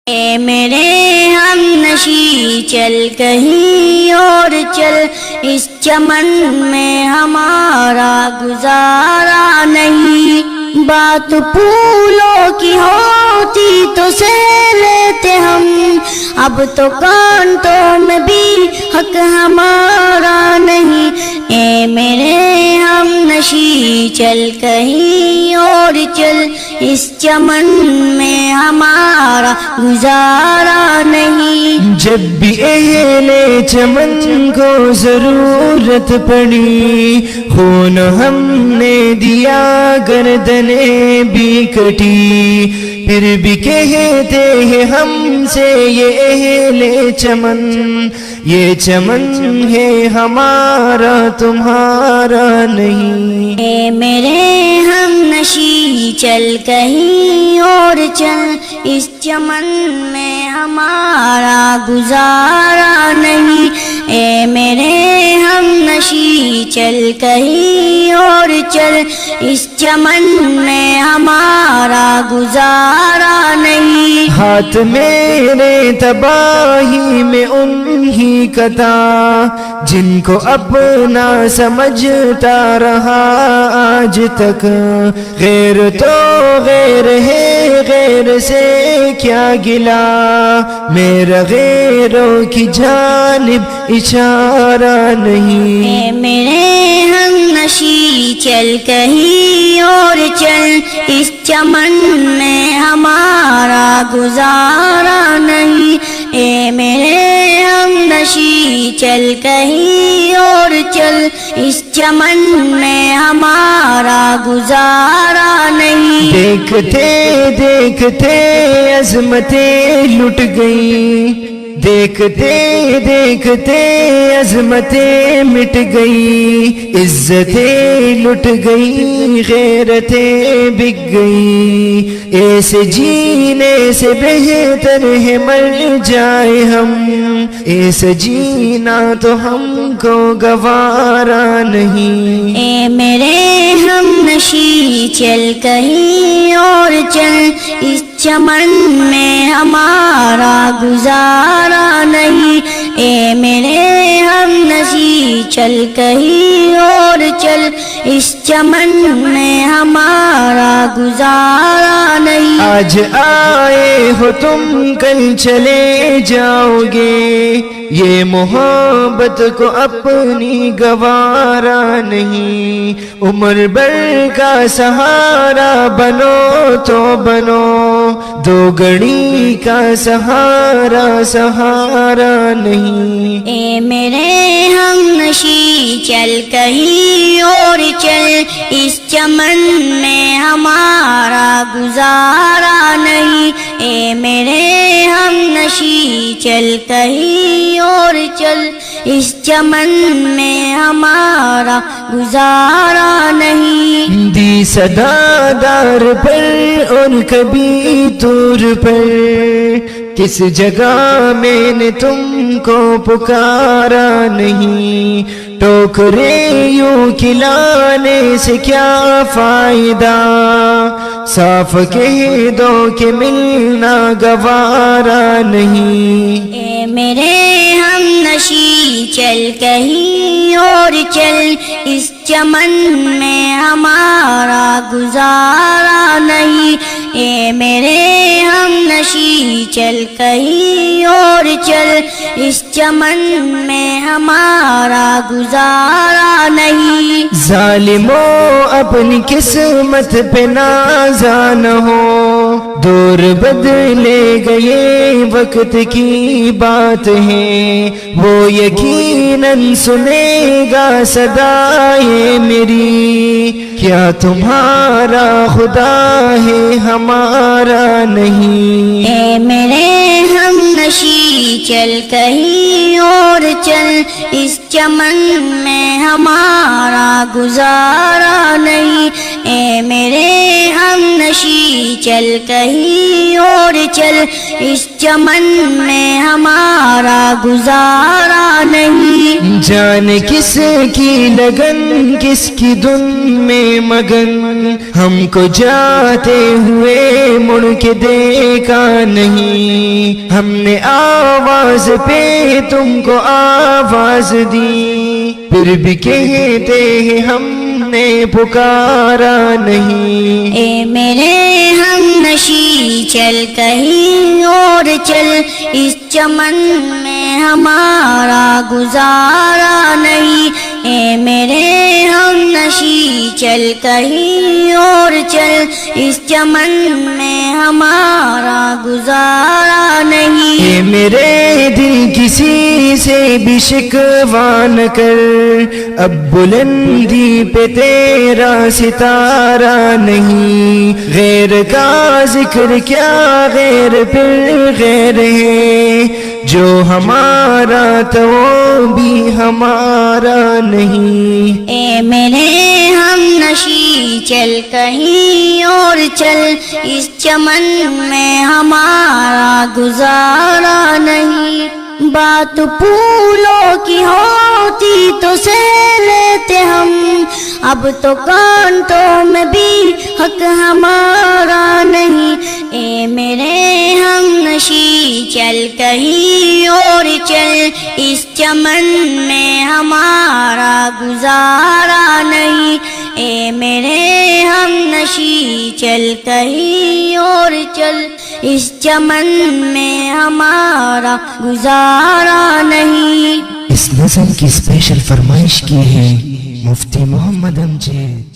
اے میرے ہم نشی چل کہیں اور چل، اس چمن میں ہمارا گزارا نہیں۔ بات پھولوں کی ہوتی تو سہ لیتے ہم، اب تو کانٹوں میں بھی حق ہمارا نہیں۔ اے میرے ہم نشی چل کہیں اور چل، اس چمن میں ہمارا گزارا نہیں۔ جب بھی اہل چمن کو ضرورت پڑی، خون ہم نے دیا گردنیں بھی کٹی، پھر بھی کہتے ہیں ہم سے یہ اہل چمن، یہ چمن ہے ہمارا تمہارا نہیں۔ اے میرے ہم نشی چل کہیں اور چل، اس چمن میں ہمارا گزارا نہیں۔ اے میرے ہم نشی چل کہیں اور چل، اس چمن میں ہمارا گزارا نہیں۔ ہاتھ میرے تباہی میں انہی کا تھا، جن کو اپنا سمجھتا رہا آج تک۔ غیر تو غیر ہے، غیر سے کیا گلا، میرا غیروں کی جانب اشارہ نہیں۔ اے میرے ہم نشی چل کہیں اور چل، اس چمن میں ہمارا گزارا نہیں۔ اے میرے ہم نشی چل کہیں اور چل، اس چمن میں ہمارا گزارا نہیں۔ دیکھتے دیکھتے عظمتیں لٹ گئیں، دیکھتے دیکھتے عظمتیں مٹ گئی، عزتیں لٹ گئی، غیرتیں بک گئی۔ ایسے جینے سے بہتر ہے مر جائے ہم، ایسے جینا تو ہم کو گوارا نہیں۔ اے میرے ہم نشی چل کہیں اور چل، اس چمن میں ہمارا گزارا نہیں۔ اے میرے ہم نشی چل کہیں اور چل، اس چمن میں ہمارا گزارا نہیں۔ آج آئے ہو تم کل چلے جاؤ گے، یہ محبت کو اپنی گوارا نہیں۔ عمر بھر کا سہارا بنو تو بنو، دو گھڑی کا سہارا سہارا نہیں۔ اے میرے ہم نشی چل کہیں اور چل، اس چمن میں ہمارا گزارا نہیں۔ اے میرے ہم نشی چل کہیں اور چل، اس چمن میں ہمارا گزارا نہیں۔ دی صدا دار پر اور کبھی طور پر، کس جگہ میں نے تم کو پکارا نہیں۔ ٹوکرے یوں کھلانے سے کیا فائدہ، صاف کہہ دو کہ ملنا گوارا نہیں۔ اے میرے ہم نشی چل کہیں اور چل، اس چمن میں ہمارا گزارا نہیں۔ اے میرے ہم نشی چل کہیں اور چل، اس چمن میں ہمارا گزارا نہیں۔ ظالموں اپنی قسمت پہ نازان ہو، دور بدلے گئے وقت کی بات ہے، وہ یقیناً سنے گا صدائے میری، کیا تمہارا خدا ہے ہمارا نہیں۔ اے میرے ہم نشی چل کہیں اور چل، اس چمن میں ہمارا گزارا نہیں۔ اے میرے ہم نشی چل کہیں اور چل، اس چمن میں ہمارا گزارا نہیں۔ جان کس کی لگن کس کی دھن میں مگن، ہم کو جاتے ہوئے مڑ کے دیکھا نہیں، ہم نے آواز پہ تم کو آواز دی، پھر بھی کہتے ہیں ہم نے پکارا نہیں۔ اے میرے ہم نشی چل کہیں اور چل، اس چمن میں ہمارا گزارا نہیں۔ اے میرے ہم نشی چل کہیں اور چل، اس چمن میں ہمارا گزارا نہیں۔ اے میرے دل کسی سے بھی شکوہ نہ کر، اب بلندی پہ تیرا ستارہ نہیں، غیر کا ذکر کیا غیر پھر غیر ہے، جو ہمارا تو وہ بھی ہمارا نہیں۔ اے میرے ہم نشی چل کہیں اور چل، اس چمن میں ہمارا گزارا نہیں۔ بات پھولوں کی ہوتی تو سہ لیتے ہم، اب تو کانٹوں میں بھی حق ہمارا نہیں۔ اے میرے ہم نشی چل کہیں اور چل، اس چمن میں ہمارا گزارا نہیں۔ اے میرے ہم نشی چل کہیں اور چل، اس چمن میں ہمارا گزارا نہیں۔ اس نظم کی اسپیشل فرمائش کی ہے مفتی محمد امجد۔